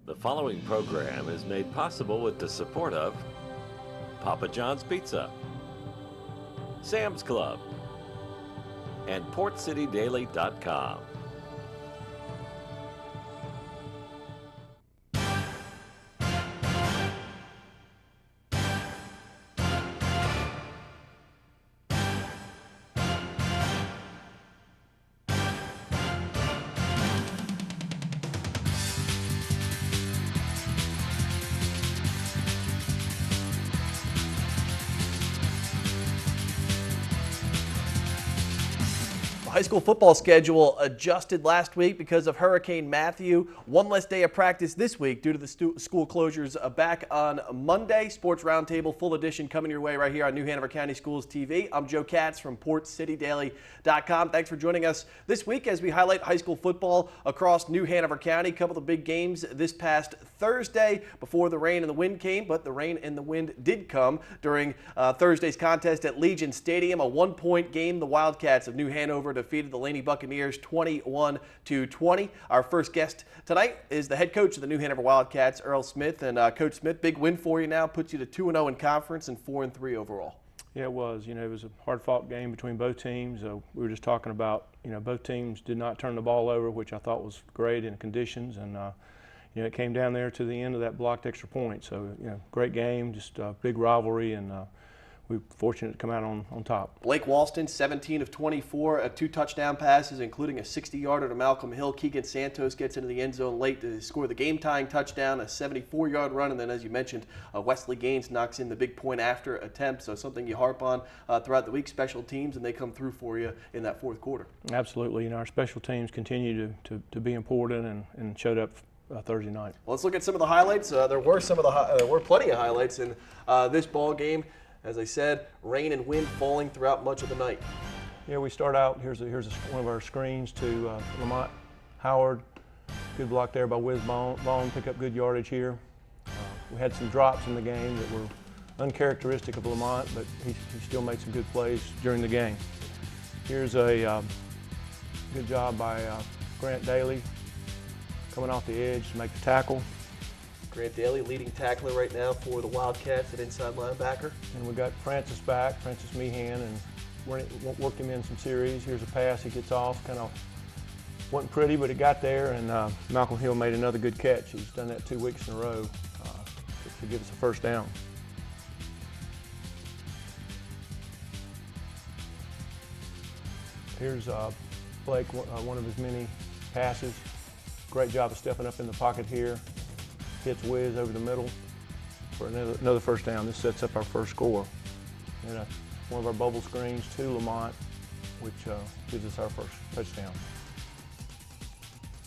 The following program is made possible with the support of Papa John's Pizza, Sam's Club, and PortCityDaily.com. High school football schedule adjusted last week because of Hurricane Matthew. One less day of practice this week due to the school closures back on Monday. Sports Roundtable full edition coming your way right here on New Hanover County Schools TV. I'm Joe Katz from PortCityDaily.com. Thanks for joining us this week as we highlight high school football across New Hanover County. A couple of big games this past Thursday before the rain and the wind came, but the rain and the wind did come during Thursday's contest at Legion Stadium. A one-point game. The Wildcats of New Hanover defeated the Laney Buccaneers 21-20. Our first guest tonight is the head coach of the New Hanover Wildcats, Earl Smith. And Coach Smith, big win for you now, puts you to 2-0 in conference and 4-3 overall. Yeah, it was. It was a hard-fought game between both teams. We were just talking about, both teams did not turn the ball over, which I thought was great in conditions. And, it came down there to the end of that blocked extra point. So, great game, just a big rivalry, and we were fortunate to come out on top. Blake Walston, 17 of 24, 2 touchdown passes, including a 60-yarder to Malcolm Hill. Keegan Santos gets into the end zone late to score the game-tying touchdown, a 74-yard run, and then, as you mentioned, Wesley Gaines knocks in the big point-after attempt, so something you harp on throughout the week, special teams, and they come through for you in that fourth quarter. Absolutely. Our special teams continue to be important and showed up Thursday night. Well, let's look at some of the highlights. There were plenty of highlights in this ball game. As I said, rain and wind falling throughout much of the night. Yeah, we start out, here's one of our screens to Lamont Howard. Good block there by Wiz Bone, pick up good yardage here. We had some drops in the game that were uncharacteristic of Lamont, but he still made some good plays during the game. Here's a good job by Grant Daly coming off the edge to make the tackle. Grant Daly, leading tackler right now for the Wildcats at inside linebacker. And we got Francis back, Francis Meehan, and worked him in some series. Here's a pass, he gets off, kind of wasn't pretty, but it got there, and Malcolm Hill made another good catch. He's done that 2 weeks in a row to give us a first down. Here's Blake, one of his many passes. Great job of stepping up in the pocket here. Hits Wiz over the middle for another first down. This sets up our first score. And one of our bubble screens to Lamont, which gives us our first touchdown.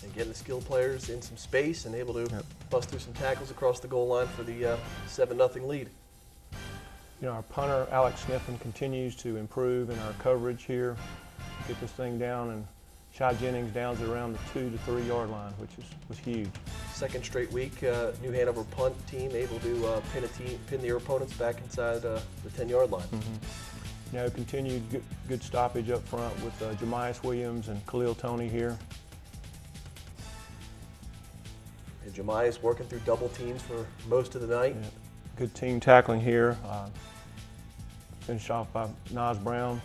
And getting the skill players in some space and able to bust through some tackles across the goal line for the 7-0 lead. Our punter, Alex Sniffen, continues to improve in our coverage here. Get this thing down, and Shy Jennings downs it around the 2 to 3 yard line, which was huge. Second straight week, New Hanover punt team able to pin their opponents back inside the 10-yard line. Mm-hmm. Continued good stoppage up front with Jemias Williams and Khalil Tony here. And Jemias working through double teams for most of the night. Yeah. Good team tackling here. Finished off by Nas Brown.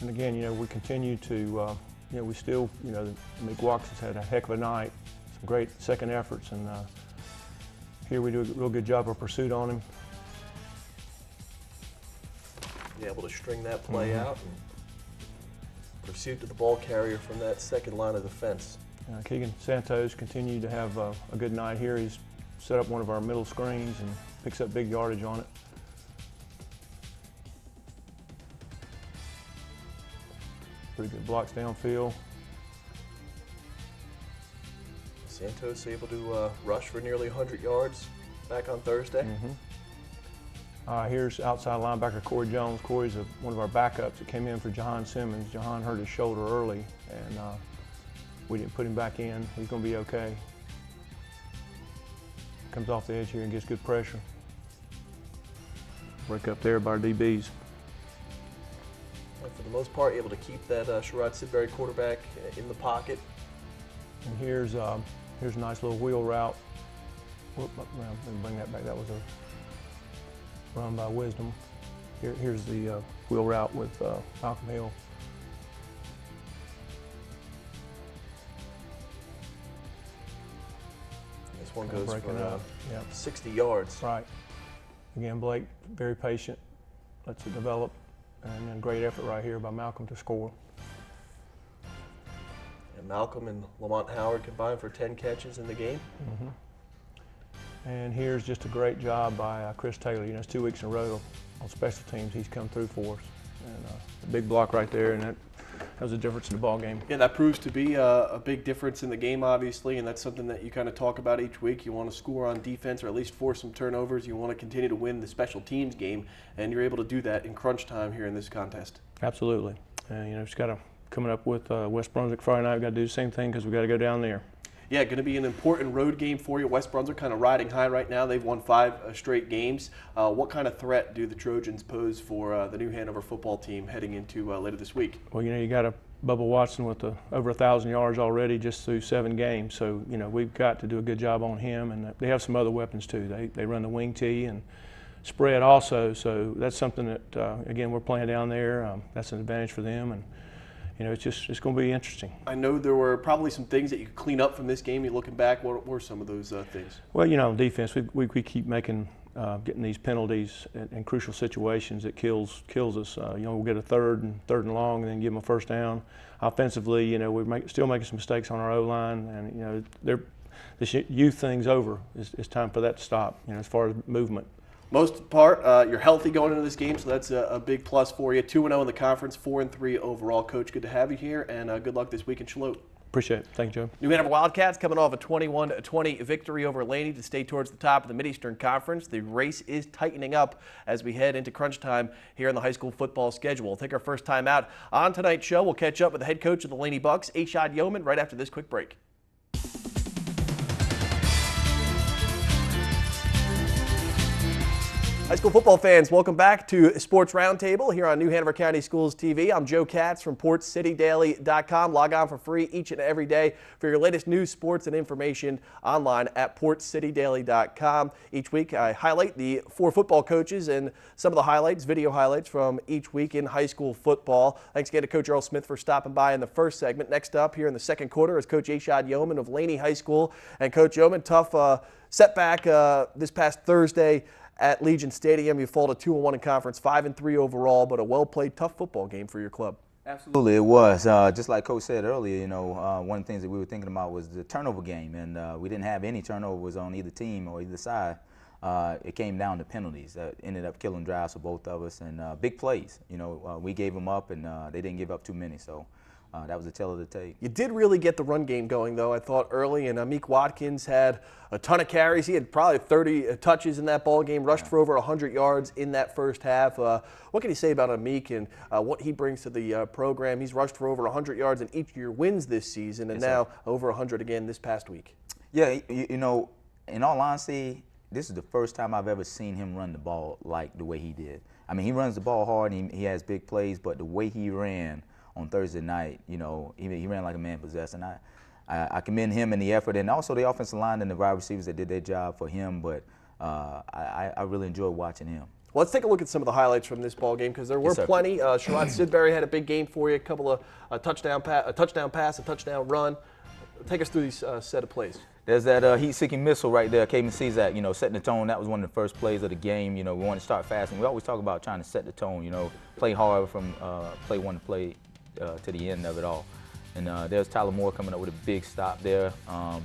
And again, we continue to, we still, McWalks has had a heck of a night, some great second efforts, and here we do a real good job of pursuit on him. Be able to string that play out and pursuit to the ball carrier from that second line of defense. Keegan Santos continued to have a good night here. He's set up one of our middle screens and picks up big yardage on it. Pretty good blocks downfield. Santos able to rush for nearly 100 yards back on Thursday. Here's outside linebacker Corey Jones. Corey's one of our backups that came in for Jahan Simmons. Jahan hurt his shoulder early, and we didn't put him back in. He's going to be okay. Comes off the edge here and gets good pressure. Break up there by our DBs. And for the most part, able to keep that Sherrod Sidbury quarterback in the pocket. And here's a nice little wheel route. Whoop, let me bring that back. That was a run by Wisdom. Here's the wheel route with Malcolm Hill. This one goes breaking for up. Yep. 60 yards. Right. Again, Blake, very patient, lets it develop, and then great effort right here by Malcolm to score. And Malcolm and Lamont Howard combined for 10 catches in the game. And here's just a great job by Chris Taylor. You know, it's 2 weeks in a row on special teams. He's come through for us. And a big block right there, and that was a difference in the ball game. Yeah, that proves to be a big difference in the game, obviously, and that's something that you kind of talk about each week. You want to score on defense or at least force some turnovers. You want to continue to win the special teams game, and you're able to do that in crunch time here in this contest. Absolutely. And, you know, just got to coming up with West Brunswick Friday night. We've got to do the same thing because we've got to go down there. Yeah, going to be an important road game for you. West Brunswick kind of riding high right now. They've won 5 straight games. What kind of threat do the Trojans pose for the New Hanover football team heading into later this week? Well, you know, you got a Bubba Watson with over 1,000 yards already just through 7 games. So, you know, we've got to do a good job on him. And they have some other weapons too. They run the wing tee and spread also. So that's something that, again, we're playing down there. That's an advantage for them. And, you know, it's going to be interesting. I know there were probably some things that you could clean up from this game. You're looking back, what were some of those things? Well, you know, on defense, we keep making, getting these penalties in crucial situations that kills us. You know, we'll get a third and long and then give them a first down. Offensively, you know, we're still making some mistakes on our O-line, and, you know, this youth thing's over. It's time for that to stop, you know, as far as movement. Most part, you're healthy going into this game, so that's a big plus for you. 2-0 in the conference, 4-3 overall. Coach, good to have you here, and good luck this week in Shallotte. Appreciate it. Thank you, Joe. New Hanover Wildcats coming off a 21-20 victory over Laney to stay towards the top of the Mid-Eastern Conference. The race is tightening up as we head into crunch time here in the high school football schedule. We'll take our first time out on tonight's show. We'll catch up with the head coach of the Laney Bucks, Ashad Yeoman, right after this quick break. High school football fans, welcome back to Sports Roundtable here on New Hanover County Schools TV. I'm Joe Katz from PortCityDaily.com. Log on for free each and every day for your latest news, sports, and information online at PortCityDaily.com. Each week I highlight the 4 football coaches and some of the highlights, video highlights from each week in high school football. Thanks again to Coach Earl Smith for stopping by in the first segment. Next up here in the second quarter is Coach Ashad Yeoman of Laney High School. And Coach Yeoman, tough setback this past Thursday at Legion Stadium. You fall to 2-1 in conference, 5-3 overall, but a well-played, tough football game for your club. Absolutely, it was. Just like Coach said earlier, you know, one of the things that we were thinking about was the turnover game, and we didn't have any turnovers on either team or either side. It came down to penalties that ended up killing drives for both of us, and big plays. You know, we gave them up, and they didn't give up too many, so that was the tale of the tape. You did really get the run game going, though, I thought, early, and Amik Watkins had a ton of carries. He had probably 30 touches in that ball game, rushed for over 100 yards in that first half. What can you say about Amik and what he brings to the program? He's rushed for over 100 yards in each of your wins this season, and now over 100 again this past week. Yeah, you know, in all honesty, this is the first time I've ever seen him run the ball like the way he did. I mean, he runs the ball hard, and he has big plays, but the way he ran on Thursday night, you know, he ran like a man possessed, and I commend him and the effort, and also the offensive line and the wide receivers that did their job for him, but I really enjoyed watching him. Well, let's take a look at some of the highlights from this ball game because there were plenty. Sherrod Sidbury had a big game for you, a couple of a touchdown pass, a touchdown run. Take us through these set of plays. There's that heat-seeking missile right there, Kamen Czak, you know, setting the tone. That was one of the first plays of the game. You know, we want to start fast, and we always talk about trying to set the tone, you know, play hard from play one to play to the end of it all. And there's Tyler Moore coming up with a big stop there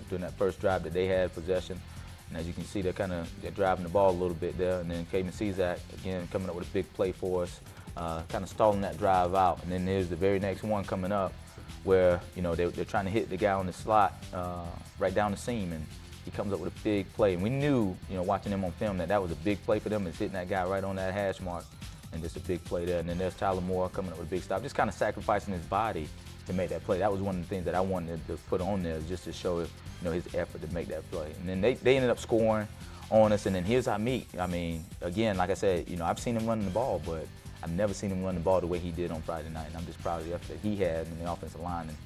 during that first drive that they had possession. And as you can see, they're driving the ball a little bit there. And then Kamen Czak, again, coming up with a big play for us, kind of stalling that drive out. And then there's the very next one coming up where, you know, they're trying to hit the guy on the slot right down the seam. And he comes up with a big play. And we knew, you know, watching him on film that was a big play for them, is hitting that guy right on that hash mark. And just a big play there. And then there's Tyler Moore coming up with a big stop, just kind of sacrificing his body to make that play. That was one of the things that I wanted to put on there, just to show, you know, his effort to make that play. And then they ended up scoring on us. And then here's Amik. I mean, again, like I said, you know, I've seen him running the ball, but I've never seen him run the ball the way he did on Friday night. And I'm just proud of the effort that he had in the offensive line. And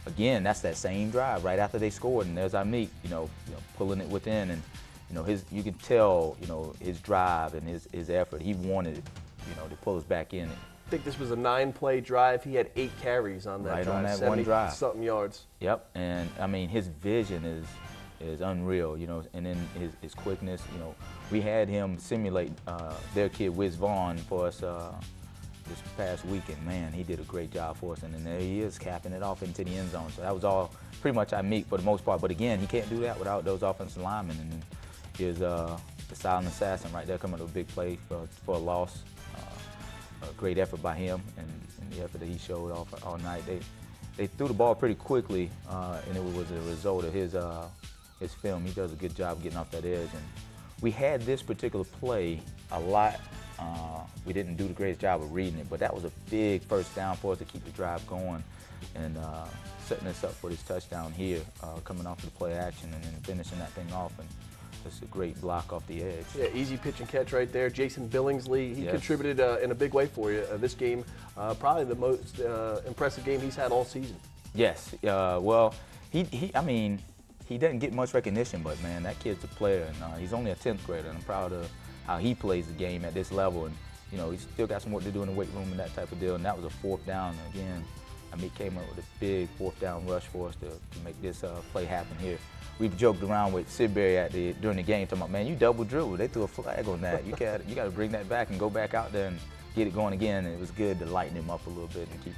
again, that's that same drive right after they scored, and there's Amik, pulling it within, and you can tell, his drive and his effort. He wanted, to pull us back in. I think this was a 9-play drive. He had 8 carries on that right drive. On that one drive. 70-something yards. Yep, and I mean, his vision is unreal, and then his quickness. We had him simulate their kid Wiz Vaughn for us this past weekend. Man, he did a great job for us, and then there he is capping it off into the end zone. So that was all pretty much Amik for the most part. But again, he can't do that without those offensive linemen. And then here's the silent assassin right there coming to a big play for a loss. A great effort by him, and the effort that he showed off all night. They threw the ball pretty quickly, and it was a result of his film. He does a good job getting off that edge. And we had this particular play a lot. We didn't do the greatest job of reading it, but that was a big first down for us to keep the drive going and setting us up for this touchdown here, coming off of the play action and then finishing that thing off. And just a great block off the edge. Yeah, easy pitch and catch right there. Jason Billingsley, he contributed in a big way for you this game. Probably the most impressive game he's had all season. Yes. Well, I mean, he doesn't get much recognition, but man, that kid's a player, and he's only a 10th grader, and I'm proud of how he plays the game at this level. And he's still got some work to do in the weight room and that type of deal. And that was a 4th down again. I mean, he came up with a big 4th down rush for us to make this play happen here. We've joked around with Sidbury during the game, talking about, man, you double dribble. They threw a flag on that. You got to bring that back and go back out there and get it going again. And it was good to lighten him up a little bit and keep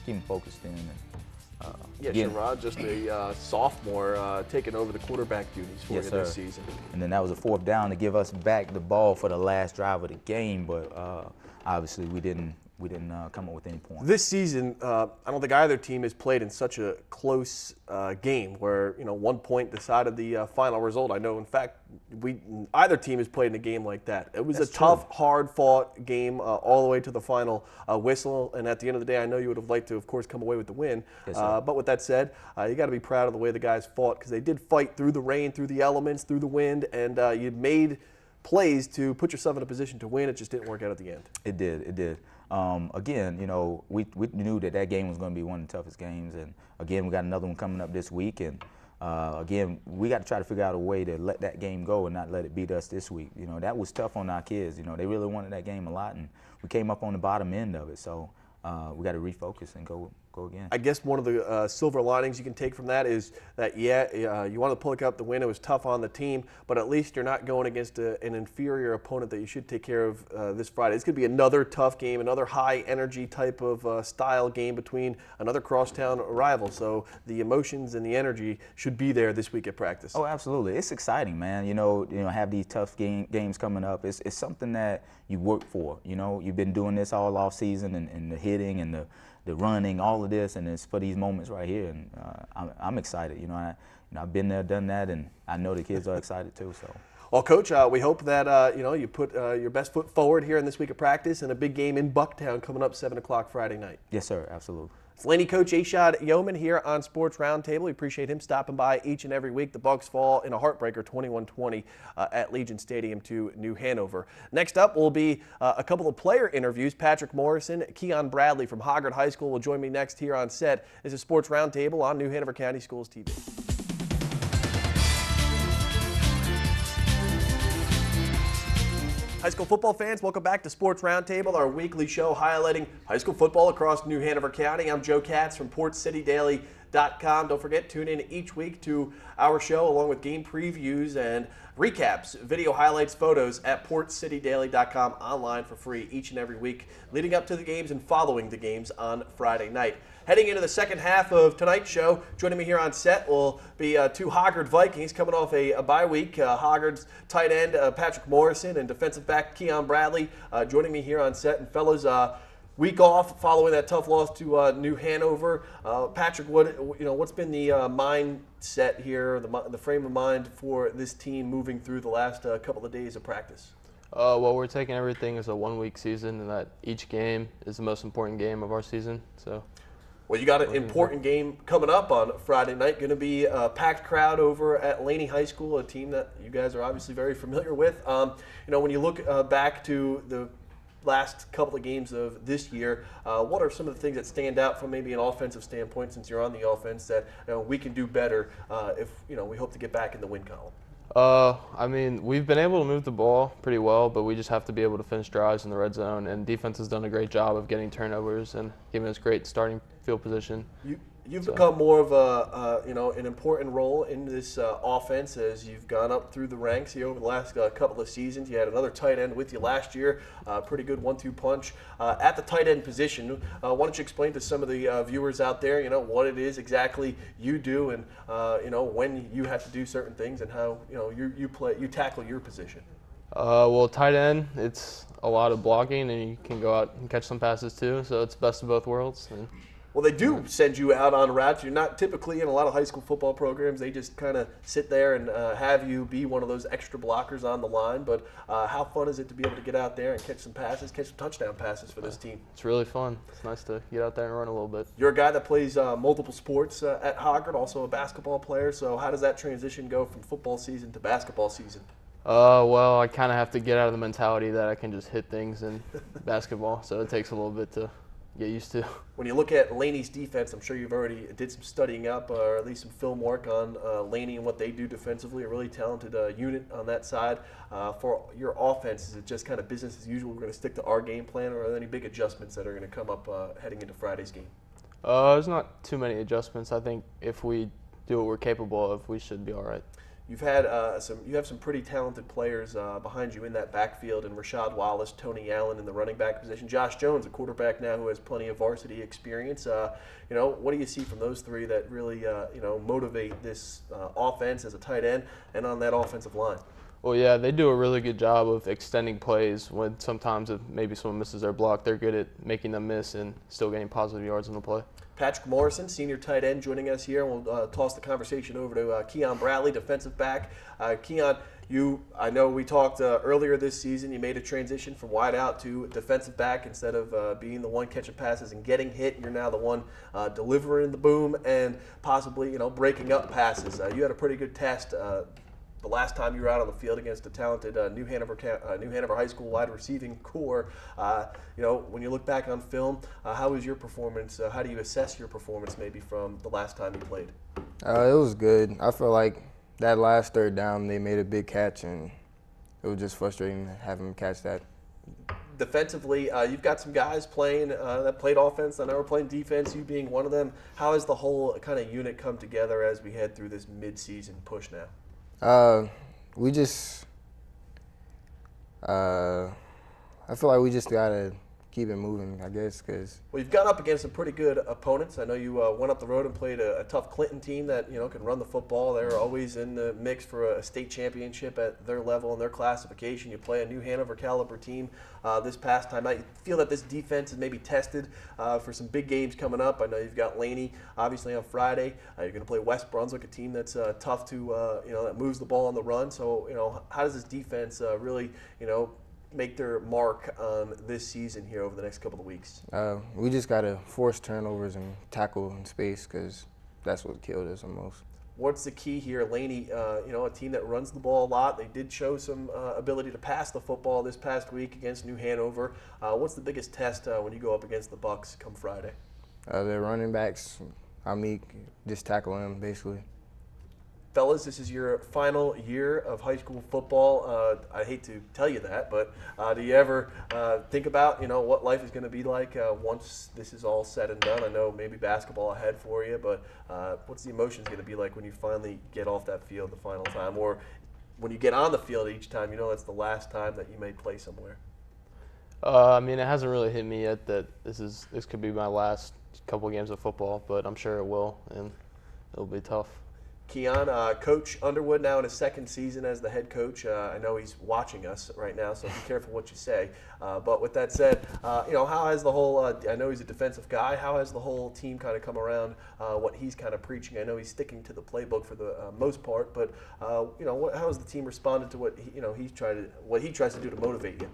him focused in. And, Sherrod, just a sophomore, taking over the quarterback duties for you this season. And then that was a 4th down to give us back the ball for the last drive of the game, but obviously we didn't come up with any points. This season, I don't think either team has played in such a close game where 1 point decided the final result. I know, in fact, either team has played in a game like that. It was a tough, hard-fought game all the way to the final whistle. And at the end of the day, I know you would have liked to, of course, come away with the win. Yes, but with that said, you got to be proud of the way the guys fought, because they did fight through the rain, through the elements, through the wind, and you made plays to put yourself in a position to win. It just didn't work out at the end. It did. Again, we knew that game was going to be one of the toughest games, and again, we got another one coming up this week, and again, we got to try to figure out a way to let that game go and not let it beat us this week. That was tough on our kids. They really wanted that game a lot, and we came up on the bottom end of it, so we got to refocus and go again. I guess one of the silver linings you can take from that is that, you wanted to pick up the win. It was tough on the team, but at least you're not going against an inferior opponent that you should take care of this Friday. It's going to be another tough game, another high-energy type of style game between another crosstown rival. So the emotions and the energy should be there this week at practice. Oh, absolutely. It's exciting, man. Have these tough games coming up. It's something that you work for. You've been doing this all off season, and the hitting and the running, all of this, and it's for these moments right here, and I'm excited. I've been there, done that, and I know the kids are excited too. So. Well, Coach, we hope that you put your best foot forward here in this week of practice, and a big game in Bucktown coming up 7 o'clock Friday night. Yes, sir. Absolutely. It's Laney coach Ashad Yeoman here on Sports Roundtable. We appreciate him stopping by each and every week. The Bucks fall in a heartbreaker 21-20 at Legion Stadium to New Hanover. Next up will be a couple of player interviews. Patrick Morrison, Keon Bradley from Hoggard High School will join me next here on set. This is Sports Roundtable on New Hanover County Schools TV. High school football fans, welcome back to Sports Roundtable, our weekly show highlighting high school football across New Hanover County. I'm Joe Katz from PortCityDaily.com. Don't forget, tune in each week to our show along with game previews and recaps, video highlights, photos at PortCityDaily.com online for free each and every week, leading up to the games and following the games on Friday night. Heading into the second half of tonight's show, joining me here on set will be 2 Hoggard Vikings coming off a bye week. Hoggard's tight end Patrick Morrison and defensive back Keon Bradley joining me here on set. And fellas, week off following that tough loss to New Hanover. Patrick, what's been the mindset here, the frame of mind for this team moving through the last couple of days of practice? Well, we're taking everything as a one-week season, and that each game is the most important game of our season. So. Well, you got an important game coming up on Friday night. Going to be a packed crowd over at Laney High School, a team that you guys are obviously very familiar with. When you look back to the last couple of games of this year, what are some of the things that stand out from maybe an offensive standpoint, since you're on the offense, that we can do better if we hope to get back in the win column? I mean, we've been able to move the ball pretty well, but we just have to be able to finish drives in the red zone. And defense has done a great job of getting turnovers and giving us great starting field position. You've become more of an important role in this offense as you've gone up through the ranks here over the last couple of seasons. You had another tight end with you last year, pretty good 1-2 punch. At the tight end position, why don't you explain to some of the viewers out there, what it is exactly you do, and when you have to do certain things, and how you tackle your position. Well, tight end, it's a lot of blocking, and you can go out and catch some passes too. So it's best of both worlds. Well, they do send you out on routes. You're not typically in a lot of high school football programs. They just kind of sit there and have you be one of those extra blockers on the line. But how fun is it to be able to get out there and catch some passes, catch some touchdown passes for this team? It's really fun. It's nice to get out there and run a little bit. You're a guy that plays multiple sports at Hoggard, also a basketball player. So how does that transition go from football season to basketball season? Well, I kind of have to get out of the mentality that I can just hit things in basketball. So it takes a little bit to get used to. When you look at Laney's defense, I'm sure you've already did some studying up, or at least some film work on Laney and what they do defensively. A really talented unit on that side. For your offense, is it just kind of business as usual? We're going to stick to our game plan, or are there any big adjustments that are going to come up heading into Friday's game? There's not too many adjustments. I think if we do what we're capable of, we should be all right. You've had you have some pretty talented players behind you in that backfield, and Rashad Wallace, Tony Allen in the running back position, Josh Jones, a quarterback now who has plenty of varsity experience. What do you see from those three that really motivate this offense as a tight end and on that offensive line? Well, yeah, they do a really good job of extending plays. When sometimes if maybe someone misses their block, they're good at making them miss and still getting positive yards on the play. Patrick Morrison, senior tight end, joining us here. We'll toss the conversation over to Keon Bradley, defensive back. Keon, I know we talked earlier this season. You made a transition from wide out to defensive back. Instead of being the one catching passes and getting hit, you're now the one delivering the boom and possibly breaking up passes. You had a pretty good test the last time you were out on the field against a talented New Hanover High School wide receiving core. When you look back on film, how was your performance? How do you assess your performance maybe from the last time you played? It was good. I feel like that last third down, they made a big catch, and it was just frustrating to have them catch that. Defensively, you've got some guys playing that played offense. I know we're playing defense, you being one of them. How has the whole kind of unit come together as we head through this mid-season push now? We just, I feel like we just gotta keep it moving, I guess, because. Well, you've gone up against some pretty good opponents. I know you went up the road and played a tough Clinton team that can run the football. They're always in the mix for a state championship at their level and their classification. You play a New Hanover caliber team this past time. I feel that this defense is maybe tested for some big games coming up. I know you've got Laney obviously on Friday. You're going to play West Brunswick, a team that's tough to that moves the ball on the run. So how does this defense really make their mark on this season here over the next couple of weeks? We just got to force turnovers and tackle in space, because that's what killed us the most. What's the key here? Laney, a team that runs the ball a lot. They did show some ability to pass the football this past week against New Hanover. What's the biggest test when you go up against the Bucks come Friday? Their running backs, just tackle them, basically. Fellas, this is your final year of high school football. I hate to tell you that, but do you ever think about what life is going to be like once this is all said and done? I know maybe basketball ahead for you, but what's the emotions going to be like when you finally get off that field the final time, or when you get on the field each time? That's the last time that you may play somewhere. It hasn't really hit me yet that this could be my last couple games of football, but I'm sure it will, and it'll be tough. Keon, Coach Underwood now in his second season as the head coach. I know he's watching us right now, so be careful what you say. But with that said, how has the whole, I know he's a defensive guy, how has the whole team kind of come around what he's kind of preaching? I know he's sticking to the playbook for the most part, but, how has the team responded to what he tries to do to motivate you?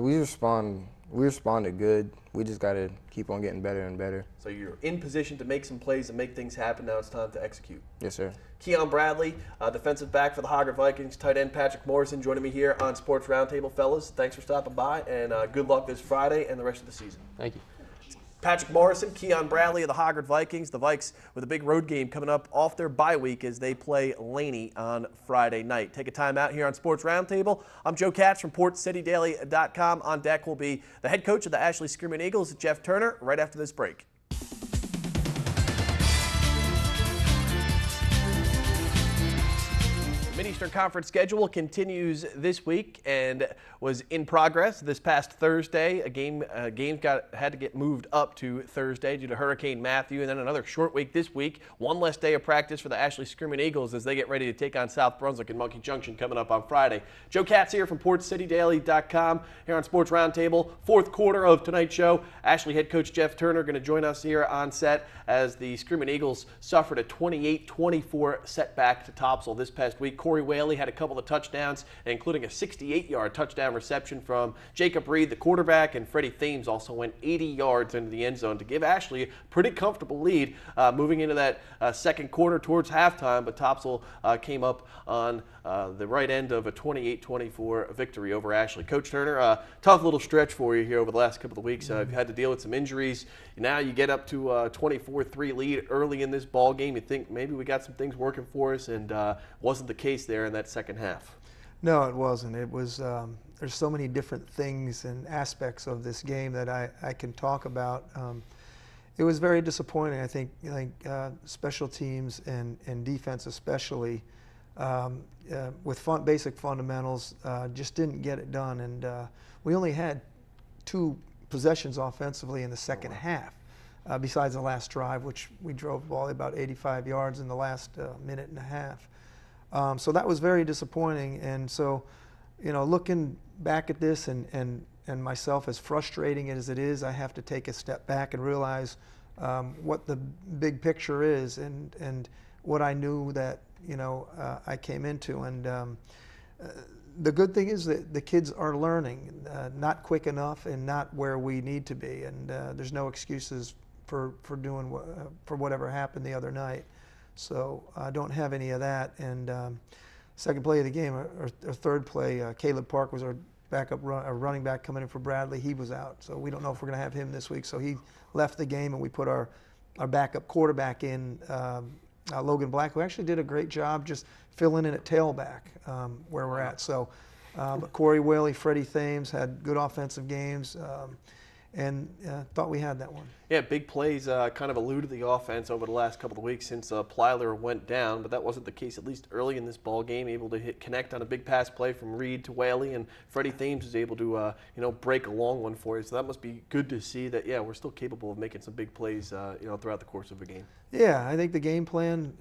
We respond We responded good. We just got to keep on getting better and better. So you're in position to make some plays and make things happen. Now it's time to execute. Yes, sir. Keon Bradley, defensive back for the Hoggard Vikings, tight end Patrick Morrison joining me here on Sports Roundtable. Fellas, thanks for stopping by, and good luck this Friday and the rest of the season. Thank you. Patrick Morrison, Keon Bradley of the Hoggard Vikings. The Vikes with a big road game coming up off their bye week as they play Laney on Friday night. Take a time out here on Sports Roundtable. I'm Joe Katz from PortCityDaily.com. On deck will be the head coach of the Ashley Scrimmon Eagles, Jeff Turner, right after this break. Mid-Eastern Conference schedule continues this week and was in progress this past Thursday. A game had to get moved up to Thursday due to Hurricane Matthew, and then another short week this week. One less day of practice for the Ashley Scrimmon Eagles as they get ready to take on South Brunswick in Monkey Junction coming up on Friday. Joe Katz here from PortCityDaily.com here on Sports Roundtable. Fourth quarter of tonight's show. Ashley head coach Jeff Turner going to join us here on set as the Scrimmon Eagles suffered a 28-24 setback to Topsail this past week. Corey Whaley had a couple of touchdowns, including a 68-yard touchdown reception from Jacob Reed, the quarterback, and Freddie Thames also went 80 yards into the end zone to give Ashley a pretty comfortable lead moving into that second quarter towards halftime, but Topsail came up on the right end of a 28-24 victory over Ashley. Coach Turner, tough little stretch for you here over the last couple of weeks. You've had to deal with some injuries. Now you get up to a 24-3 lead early in this ball game. You think maybe we got some things working for us, and wasn't the case there in that second half. No, it wasn't. It was. There's so many different things and aspects of this game that I can talk about. It was very disappointing. I think special teams and defense especially, with basic fundamentals, just didn't get it done. And we only had 2 possessions offensively in the second half, besides the last drive, which we drove the ball about 85 yards in the last minute and a half. So that was very disappointing. And so, looking back at this and myself, as frustrating as it is, I have to take a step back and realize what the big picture is and what I knew that I came into. And the good thing is that the kids are learning, not quick enough and not where we need to be. And there's no excuses for doing for whatever happened the other night. So I don't have any of that. And second play of the game, or third play, Caleb Park was our backup running back coming in for Bradley. He was out, so we don't know if we're going to have him this week. So he left the game, and we put our backup quarterback in, Logan Black, who actually did a great job just filling in at tailback where we're at. So, but Corey Whaley, Freddie Thames had good offensive games. And thought we had that one. Yeah, big plays kind of eluded the offense over the last couple of weeks since Plyler went down, but that wasn't the case at least early in this ball game. Able to connect on a big pass play from Reed to Whaley, and Freddie Thames was able to break a long one for you. So that must be good to see that we're still capable of making some big plays throughout the course of a game. Yeah, I think the game plan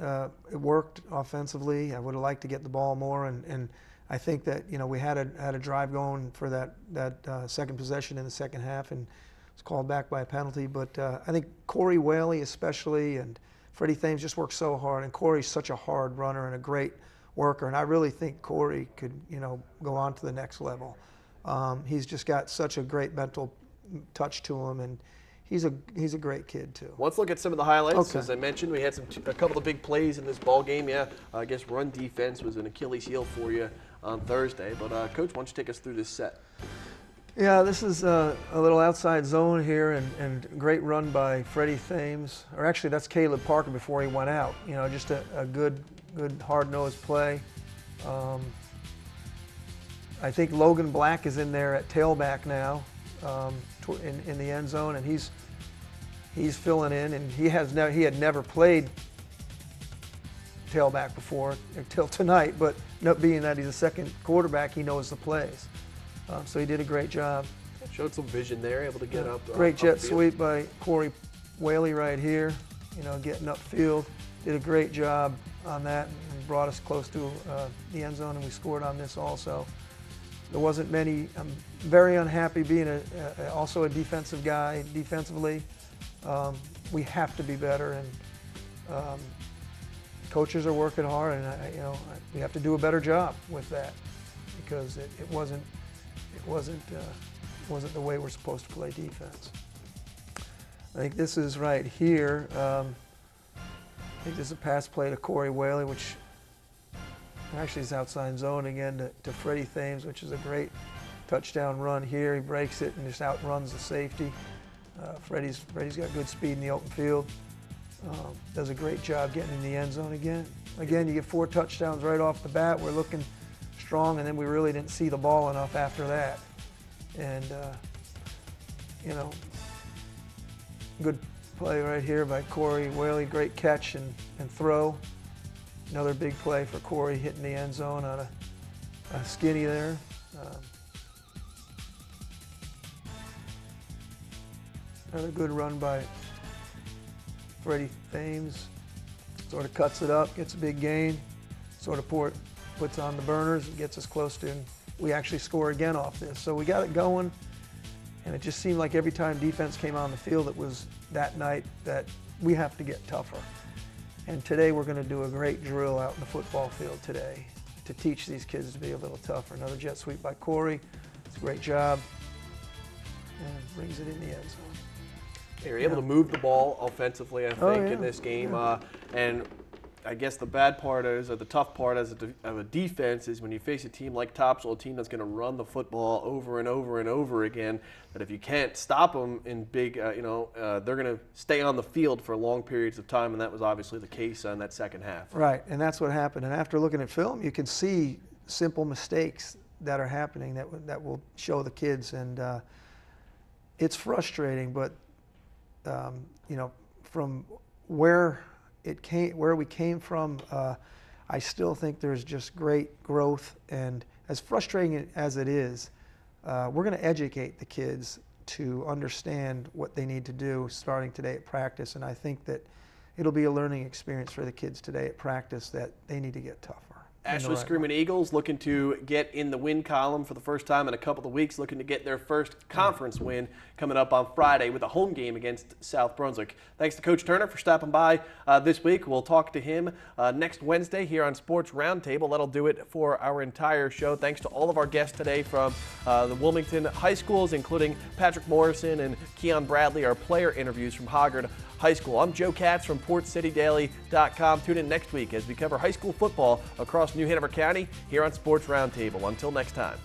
it worked offensively. I would have liked to get the ball more, and I think that we had a drive going for that second possession in the second half, and was called back by a penalty. But I think Corey Whaley especially and Freddie Thames just worked so hard, and Corey's such a hard runner and a great worker, and I really think Corey could go on to the next level. He's just got such a great mental touch to him, and he's a great kid too. Let's look at some of the highlights. Okay. As I mentioned, we had a couple of big plays in this ball game. I guess run defense was an Achilles heel for you on Thursday. But Coach, why don't you take us through this set? Yeah, this is a little outside zone here, and great run by Freddie Thames. Or actually, that's Caleb Parker before he went out. Just a good hard-nosed play. I think Logan Black is in there at tailback now, in the end zone, and he's filling in, and he had never played tailback before until tonight, but being that he's a second quarterback, he knows the plays. So he did a great job. Showed some vision there, able to get up. Great jet sweep by Corey Whaley right here, getting upfield. Did a great job on that and brought us close to the end zone, and we scored on this also. There wasn't many. I'm very unhappy being also a defensive guy. Defensively, we have to be better, and coaches are working hard, and we have to do a better job with that because it wasn't wasn't the way we're supposed to play defense. I think this is right here. I think this is a pass play to Corey Whaley, which actually is outside zone again to Freddie Thames, which is a great touchdown run here. He breaks it and just outruns the safety. Freddie's got good speed in the open field. Does a great job getting in the end zone again. Again, you get 4 touchdowns right off the bat. We're looking strong, and then we really didn't see the ball enough after that. And, you know, good play right here by Corey Whaley. Great catch and throw. Another big play for Corey hitting the end zone on a skinny there. Another good run by Freddie Thames. Sort of cuts it up, gets a big gain, sort of puts on the burners and gets us close to, and we actually score again off this. So we got it going, and it just seemed like every time defense came on the field, it was that night that we have to get tougher. And today we're going to do a great drill out in the football field today to teach these kids to be a little tougher. Another jet sweep by Corey. It's a great job. And brings it in the end zone. They were able to move the ball offensively, I think, in this game. And I guess the bad part is, or the tough part of a defense is when you face a team like Topsail, a team that's going to run the football over and over and over again, that if you can't stop them in big, they're going to stay on the field for long periods of time, and that was obviously the case in that second half. Right, and that's what happened. And after looking at film, you can see simple mistakes that are happening that will show the kids, and it's frustrating, but from where we came from, I still think there's just great growth. And as frustrating as it is, we're going to educate the kids to understand what they need to do starting today at practice. And I think that it'll be a learning experience for the kids today at practice that they need to get tougher. Ashland Screaming Eagles looking to get in the win column for the first time in a couple of weeks, looking to get their first conference win coming up on Friday with a home game against South Brunswick. Thanks to Coach Turner for stopping by this week. We'll talk to him next Wednesday here on Sports Roundtable. That'll do it for our entire show. Thanks to all of our guests today from the Wilmington High Schools, including Patrick Morrison and Keon Bradley, our player interviews from Hoggard High School. I'm Joe Katz from PortCityDaily.com. Tune in next week as we cover high school football across New Hanover County here on Sports Roundtable. Until next time.